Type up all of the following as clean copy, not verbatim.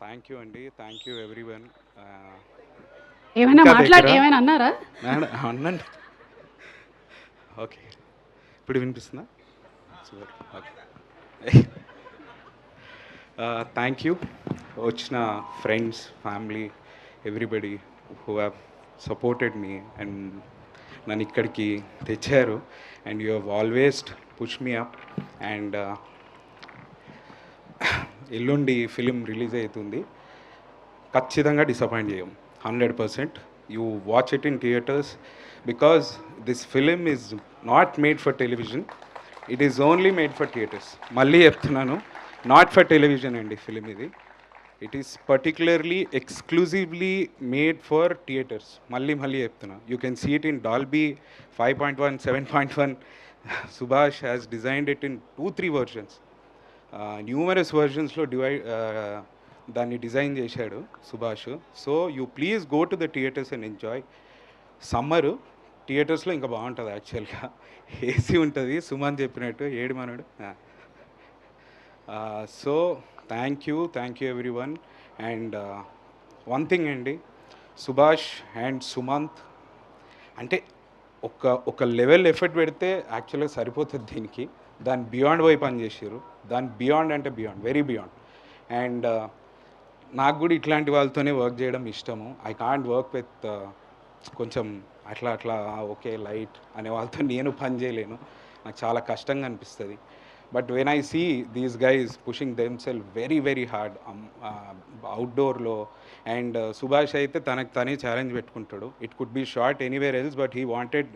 Thank you అండి. Thank you everyone. ఏమైనా ఇంకా మాట్లాడి దగ్గర ఏమైనా అన్నారా? మేడం అన్నండి. ఓకే, ఇప్పుడు వినిపిస్తుందా? సూపర్. ఓకే, థ్యాంక్ యూ వచ్చిన friends, family, everybody who have supported me and నన్ను ఇక్కడికి తెచ్చారు. And you have always push me up. And ఎల్లుండి ఫిలిం రిలీజ్ అవుతుంది. ఖచ్చితంగా డిసప్పాయింట్ చేయం. 100%. You watch it in theatres because this film is not made for television. It is only made for theatres. మళ్ళీ చెప్తున్నాను, not for television అండి film ఇది. It is particularly exclusively made for theatres. మళ్ళీ చెప్తున్నా, you can see it in Dolby 5.1, 7.1. Subhash has designed it in 2-3 versions. Numerous వర్జన్స్లో దాన్ని design చేశాడు Subhash. So you please go to the theatres and enjoy. Summer థియేటర్స్లో ఇంకా బాగుంటుంది యాక్చువల్గా. ఏసీ ఉంటుంది, సుమన్ చెప్పినట్టు ఏడు మనడు. So thank you everyone. And one thing అండి, సుభాష్ అండ్ సుమంత్ అంటే ఒక లెవెల్ ఎఫర్ట్ పెడితే యాక్చువల్గా సరిపోతుంది దీనికి. దాని బియాండ్ పోయి పని చేసారు. దాని బియాండ్ అంటే బియాండ్, వెరీ బియాండ్. అండ్ నాకు కూడా ఇట్లాంటి వాళ్ళతోనే వర్క్ చేయడం ఇష్టము. ఐ కాంట్ వర్క్ విత్ కొంచెం అట్లా ఓకే లైట్ అనే వాళ్ళతో నేను పని చేయలేను. నాకు చాలా కష్టంగా అనిపిస్తుంది. But when I see these guys pushing themselves very hard అవుట్డోర్లో. అండ్ సుభాష్ అయితే తనకు తనే ఛాలెంజ్ పెట్టుకుంటాడు. It could be shot anywhere else, but he wanted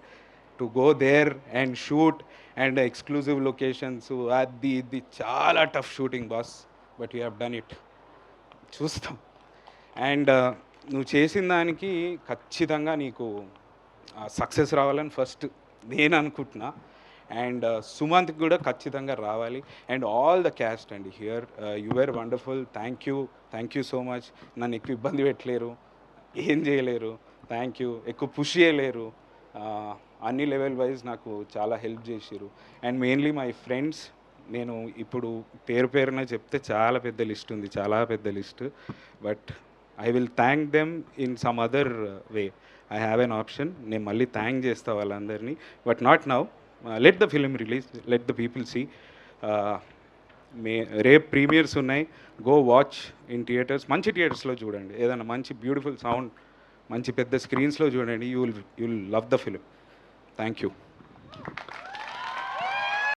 to go there and shoot. And exclusive locations, అది ఇది చాలా tough shooting boss. But you have done it. చూస్తాం. And నువ్వు చేసిన దానికి ఖచ్చితంగా నీకు సక్సెస్ రావాలని ఫస్ట్ నేను అనుకుంటున్నా. అండ్ సుమంత్కి కూడా ఖచ్చితంగా రావాలి. అండ్ ఆల్ ద క్యాస్ట్ అండి here, you are wonderful. Thank you so much. నన్ను ఎక్కువ ఇబ్బంది పెట్టలేరు, ఏం చేయలేరు. Thank you. ఎక్కువ పుష్ చేయలేరు. అన్ని లెవెల్ వైజ్ నాకు చాలా హెల్ప్ చేసారు. And mainly my friends. నేను ఇప్పుడు పేరున చెప్తే చాలా పెద్ద లిస్ట్ ఉంది, చాలా పెద్ద list. But I will thank them in some other way. I have an option. నేను మళ్ళీ థ్యాంక్ చేస్తా వాళ్ళందరినీ. But not now. Let the film release, let the people see. రేపు ప్రీమియర్స్ ఉన్నాయి. Go watch in theatres. మంచి థియేటర్స్లో చూడండి. ఏదైనా మంచి బ్యూటిఫుల్ సౌండ్, మంచి పెద్ద స్క్రీన్స్లో చూడండి. You will love the film. Thank you.